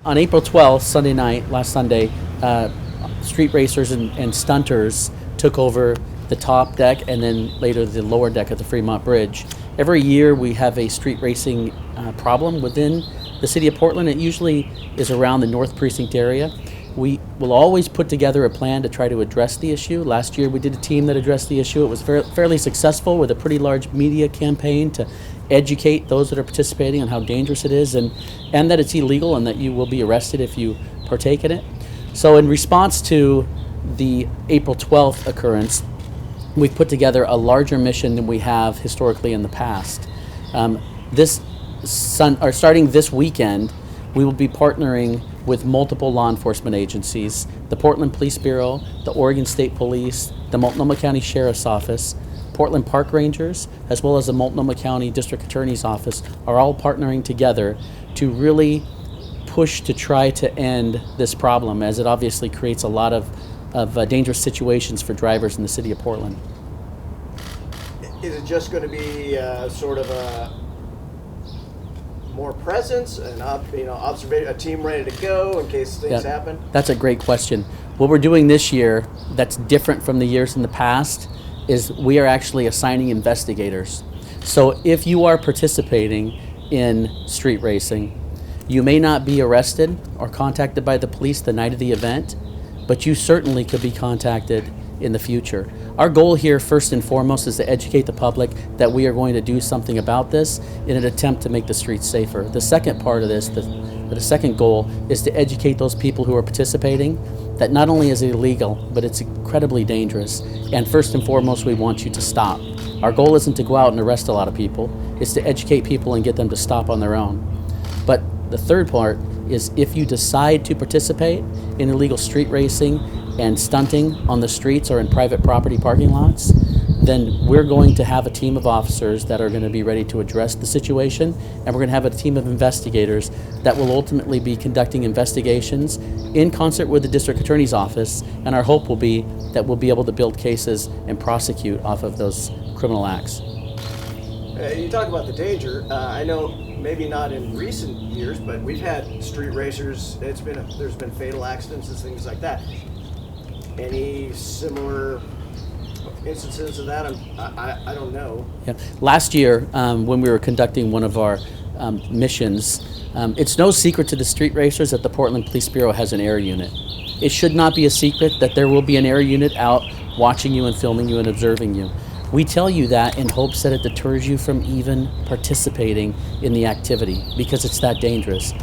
On April 12th, Sunday night, last Sunday, street racers and stunters took over the top deck and then later the lower deck of the Fremont Bridge. Every year we have a street racing problem within the city of Portland. It usually is around the North Precinct area. We will always put together a plan to try to address the issue. Last year we did a team that addressed the issue. It was fairly successful with a pretty large media campaign to educate those that are participating on how dangerous it is and that it's illegal and that you will be arrested if you partake in it. So in response to the April 12th occurrence, we've put together a larger mission than we have historically in the past. Starting this weekend, we will be partnering with multiple law enforcement agencies. The Portland Police Bureau, the Oregon State Police, the Multnomah County Sheriff's Office, Portland Park Rangers, as well as the Multnomah County District Attorney's Office are all partnering together to really push to try to end this problem, as it obviously creates a lot of dangerous situations for drivers in the city of Portland. Is it just going to be sort of a more presence and observation, a team ready to go in case things happen? That's a great question. What we're doing this year that's different from the years in the past is we are actually assigning investigators. So if you are participating in street racing, you may not be arrested or contacted by the police the night of the event, but you certainly could be contacted in the future. Our goal here, first and foremost, is to educate the public that we are going to do something about this in an attempt to make the streets safer. The second part of this, the second goal, is to educate those people who are participating that not only is it illegal, but it's incredibly dangerous. And first and foremost, we want you to stop. Our goal isn't to go out and arrest a lot of people, it's to educate people and get them to stop on their own. But the third part is if you decide to participate in illegal street racing and stunting on the streets or in private property parking lots, then we're going to have a team of officers that are going to be ready to address the situation, and we're going to have a team of investigators that will ultimately be conducting investigations in concert with the district attorney's office, and our hope will be that we'll be able to build cases and prosecute off of those criminal acts. You talk about the danger. I know maybe not in recent years, but we've had street racers. There's been fatal accidents and things like that. Any similar instances of that? I don't know. Yeah. Last year, when we were conducting one of our missions, it's no secret to the street racers that the Portland Police Bureau has an air unit. It should not be a secret that there will be an air unit out watching you and filming you and observing you. We tell you that in hopes that it deters you from even participating in the activity because it's that dangerous.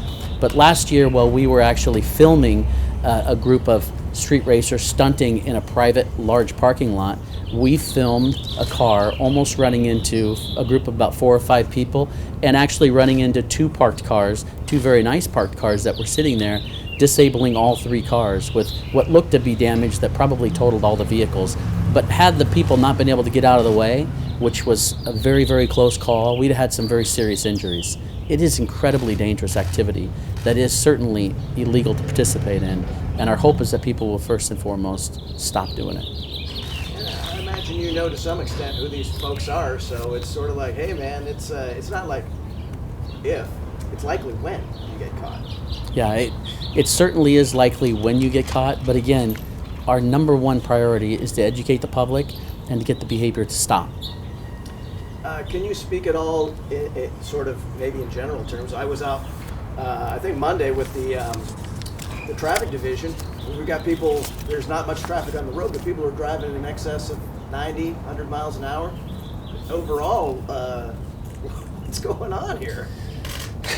But last year, while we were actually filming a group of street racers stunting in a private large parking lot, we filmed a car almost running into a group of about 4 or 5 people and actually running into two very nice parked cars that were sitting there, disabling all 3 cars with what looked to be damage that probably totaled all the vehicles. But had the people not been able to get out of the way, which was a very, very close call, we'd have had some very serious injuries. It is incredibly dangerous activity that is certainly illegal to participate in, and our hope is that people will first and foremost stop doing it. Yeah, I imagine you know to some extent who these folks are, so it's sort of like, hey man, it's not like if, it's likely when you get caught. Yeah, it certainly is likely when you get caught, but again, our number one priority is to educate the public and to get the behavior to stop. Can you speak at all, sort of maybe in general terms? I was out, I think Monday with the traffic division. We've got people, there's not much traffic on the road, but people are driving in excess of 90, 100 miles an hour. Overall, what's going on here?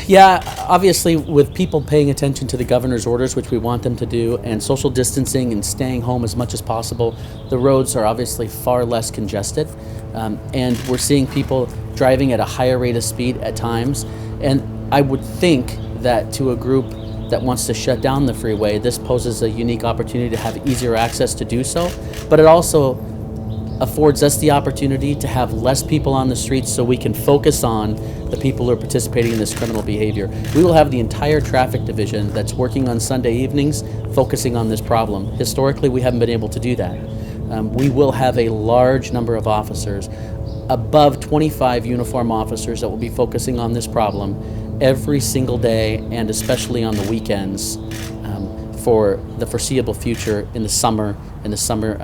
Yeah, obviously with people paying attention to the governor's orders, which we want them to do, and social distancing and staying home as much as possible, the roads are obviously far less congested. And we're seeing people driving at a higher rate of speed at times. And I would think that to a group that wants to shut down the freeway, this poses a unique opportunity to have easier access to do so. But it also affords us the opportunity to have less people on the streets so we can focus on the people who are participating in this criminal behavior. We will have the entire traffic division that's working on Sunday evenings focusing on this problem. Historically, we haven't been able to do that. We will have a large number of officers, above 25 uniform officers that will be focusing on this problem, every single day, and especially on the weekends, for the foreseeable future in the summer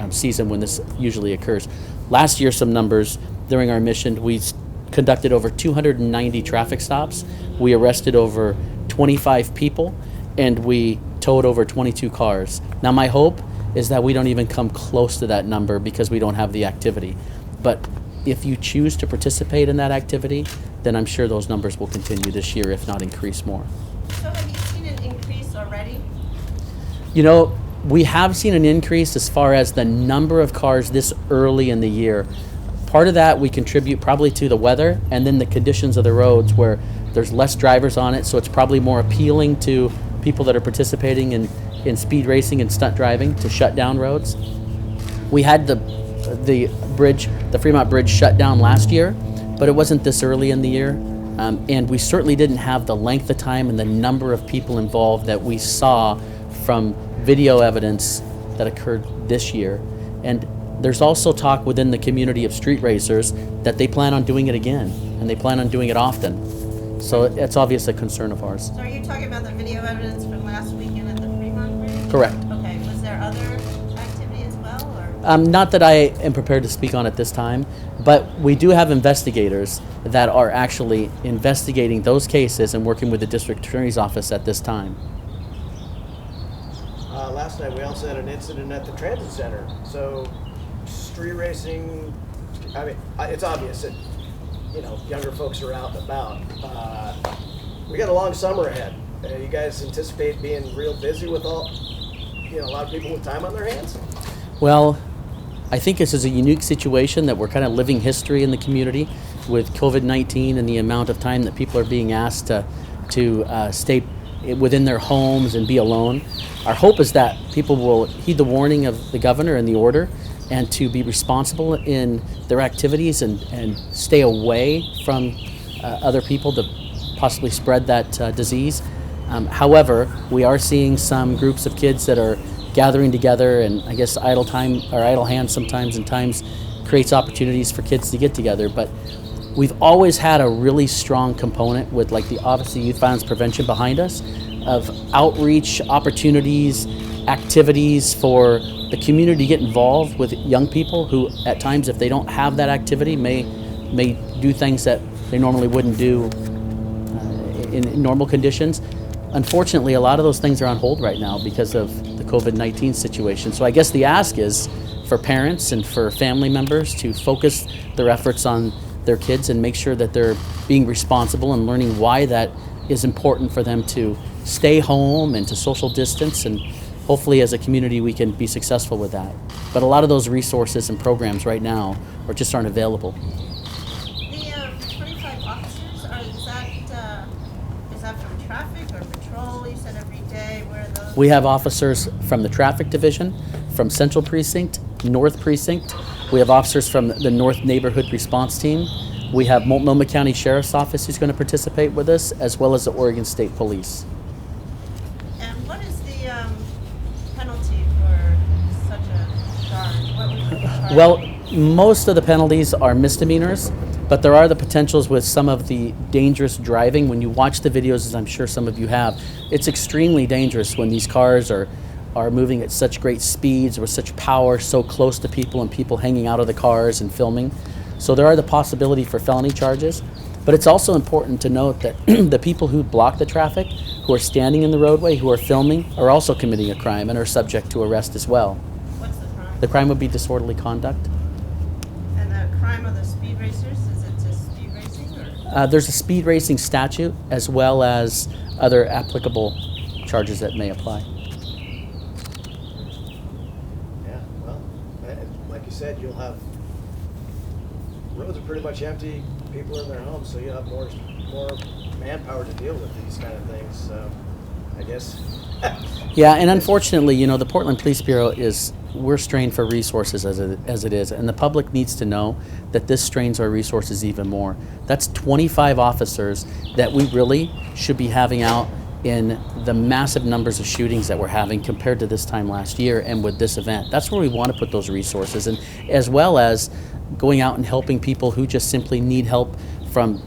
season when this usually occurs. Last year, some numbers during our mission, we conducted over 290 traffic stops. We arrested over 25 people, and we towed over 22 cars. Now, my hope is that we don't even come close to that number because we don't have the activity. But if you choose to participate in that activity, then I'm sure those numbers will continue this year, if not increase more. So have you seen an increase already? You know, we have seen an increase as far as the number of cars this early in the year. Part of that we contribute probably to the weather and then the conditions of the roads where there's less drivers on it, so it's probably more appealing to people that are participating in speed racing and stunt driving to shut down roads. We had the Fremont Bridge shut down last year, but it wasn't this early in the year. And we certainly didn't have the length of time and the number of people involved that we saw from video evidence that occurred this year. And there's also talk within the community of street racers that they plan on doing it again, and they plan on doing it often. So it's obviously a concern of ours. So are you talking about the video evidence from last weekend at the Fremont Bridge? Correct. Okay, was there other activity as well? Or? Not that I am prepared to speak on at this time, but we do have investigators that are actually investigating those cases and working with the district attorney's office at this time. Last night we also had an incident at the transit center. So street racing, I mean, it's obvious that, you know, younger folks are out and about. We got a long summer ahead. You guys anticipate being real busy with a lot of people with time on their hands? Well, I think this is a unique situation that we're kind of living history in the community with COVID-19 and the amount of time that people are being asked to stay within their homes and be alone. Our hope is that people will heed the warning of the governor and the order and to be responsible in their activities and stay away from other people to possibly spread that disease. However, we are seeing some groups of kids that are gathering together, and I guess idle time or idle hands sometimes and times creates opportunities for kids to get together. But we've always had a really strong component with like the Office of Youth Violence Prevention behind us of outreach opportunities, activities for the community to get involved with young people who at times, if they don't have that activity, may do things that they normally wouldn't do in normal conditions. Unfortunately, a lot of those things are on hold right now because of the COVID-19 situation. So I guess the ask is for parents and for family members to focus their efforts on their kids and make sure that they're being responsible and learning why that is important for them to stay home and to social distance, and hopefully as a community we can be successful with that. But a lot of those resources and programs right now just aren't available. The 25 officers, is that from traffic or patrol? You said every day. Where are those? We have officers from the traffic division, from Central Precinct, North Precinct. We have officers from the North Neighborhood Response Team. We have Multnomah County Sheriff's Office who's going to participate with us, as well as the Oregon State Police. And what is the penalty for such a charge? What would be charged? Well, most of the penalties are misdemeanors, but there are the potentials with some of the dangerous driving. When you watch the videos, as I'm sure some of you have, it's extremely dangerous when these cars are moving at such great speeds with such power, so close to people and people hanging out of the cars and filming. So there are the possibility for felony charges, but it's also important to note that the people who block the traffic, who are standing in the roadway, who are filming, are also committing a crime and are subject to arrest as well. What's the crime? The crime would be disorderly conduct. And the crime of the speed racers, is it just speed racing? Or? There's a speed racing statute as well as other applicable charges that may apply. Yeah, well, like you said, you'll have roads are pretty much empty. People are in their homes, so you have more manpower to deal with these kind of things. So, I guess. Yeah, and unfortunately, the Portland Police Bureau we're strained for resources as it is, and the public needs to know that this strains our resources even more. That's 25 officers that we really should be having out in the massive numbers of shootings that we're having compared to this time last year and with this event. That's where we want to put those resources, and as well as going out and helping people who just simply need help from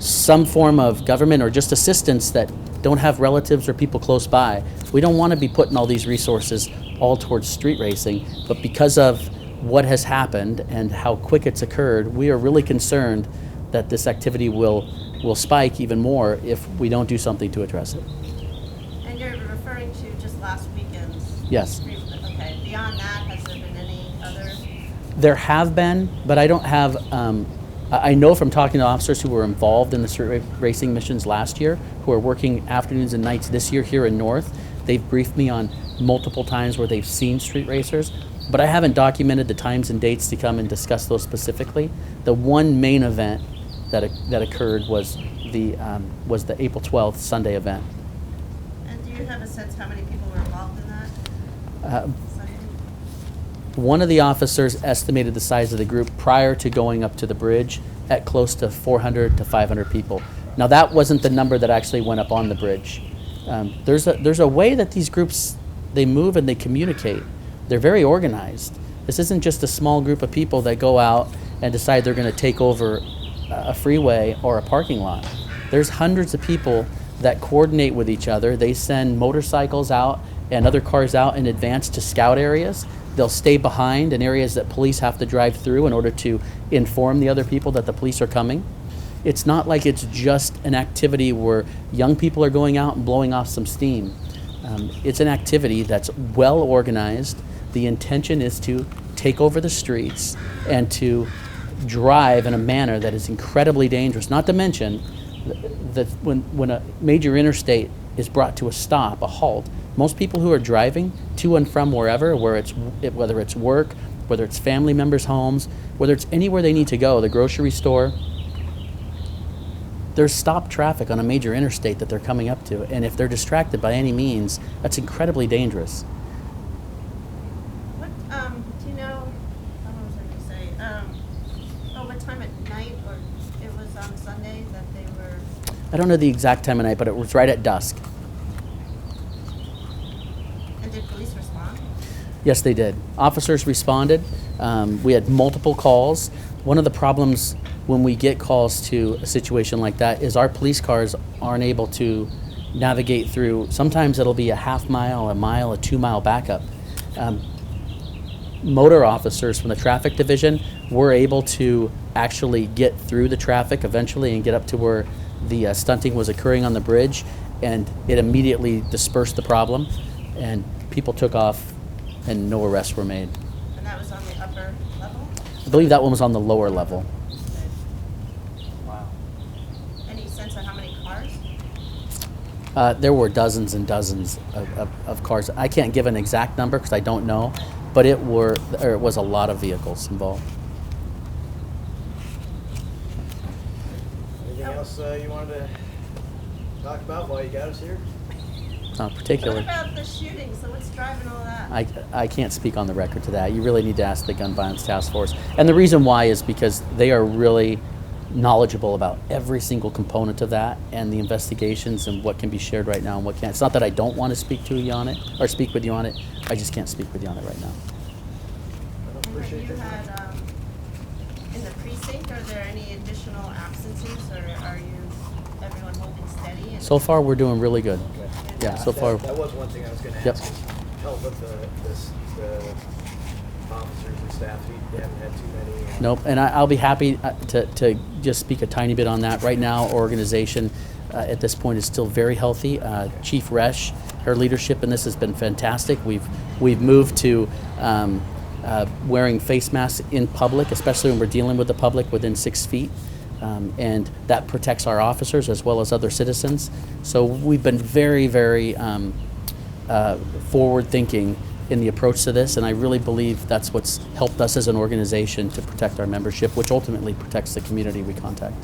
some form of government or just assistance that don't have relatives or people close by. We don't want to be putting all these resources all towards street racing, but because of what has happened and how quick it's occurred, we are really concerned that this activity will spike even more if we don't do something to address it. And you're referring to just last weekend's? Yes. Okay, beyond that, has there been any other? There have been, but I don't have, I know from talking to officers who were involved in the street racing missions last year, who are working afternoons and nights this year here in North, they've briefed me on multiple times where they've seen street racers, but I haven't documented the times and dates to come and discuss those specifically. The one main event that occurred was the April 12th Sunday event. And do you have a sense how many people were involved in that? Sunday? One of the officers estimated the size of the group prior to going up to the bridge at close to 400 to 500 people. Now that wasn't the number that actually went up on the bridge. There's a way that these groups, they move and they communicate. They're very organized. This isn't just a small group of people that go out and decide they're going to take over a freeway or a parking lot. There's hundreds of people that coordinate with each other. They send motorcycles out and other cars out in advance to scout areas. They'll stay behind in areas that police have to drive through in order to inform the other people that the police are coming. It's not like it's just an activity where young people are going out and blowing off some steam. It's an activity that's well organized. The intention is to take over the streets and to drive in a manner that is incredibly dangerous. Not to mention that when a major interstate is brought to a stop, a halt, most people who are driving to and from wherever, whether it's work, whether it's family members' homes, whether it's anywhere they need to go, the grocery store, there's stopped traffic on a major interstate that they're coming up to, and if they're distracted by any means, that's incredibly dangerous. What, do you know, what was I gonna say, what time at night, or it was on Sunday that they were? I don't know the exact time of night, but it was right at dusk. And did police respond? Yes, they did. Officers responded. We had multiple calls. One of the problems when we get calls to a situation like that is our police cars aren't able to navigate through. Sometimes it'll be a half mile, a mile, a 2 mile backup. Motor officers from the traffic division were able to actually get through the traffic eventually and get up to where the stunting was occurring on the bridge, and it immediately dispersed the problem, and people took off and no arrests were made. And that was on the upper level? I believe that one was on the lower level. Wow. Any sense of how many cars? There were dozens and dozens of cars. I can't give an exact number because I don't know, but it was a lot of vehicles involved. Anything else you wanted to talk about while you got us here? Not particularly. What about the shooting? So what's driving all that? I can't speak on the record to that. You really need to ask the Gun Violence Task Force. And the reason why is because they are really knowledgeable about every single component of that and the investigations and what can be shared right now and what can't. It's not that I don't want to speak to you on it or speak with you on it. I just can't speak with you on it right now. I And appreciate have you it. had, in the precinct, are there any additional absences, or are everyone holding steady? So far, we're doing really good. Okay. Yeah, so far. That was one thing I was going to Yep. ask. Is help with the officers and staff. You haven't had too many. Nope, and I'll be happy to just speak a tiny bit on that. Right now, our organization at this point is still very healthy. Chief Resch, her leadership in this has been fantastic. We've moved to wearing face masks in public, especially when we're dealing with the public within 6 feet. And that protects our officers as well as other citizens. So we've been very, very forward-thinking in the approach to this, and I really believe that's what's helped us as an organization to protect our membership, which ultimately protects the community we contact.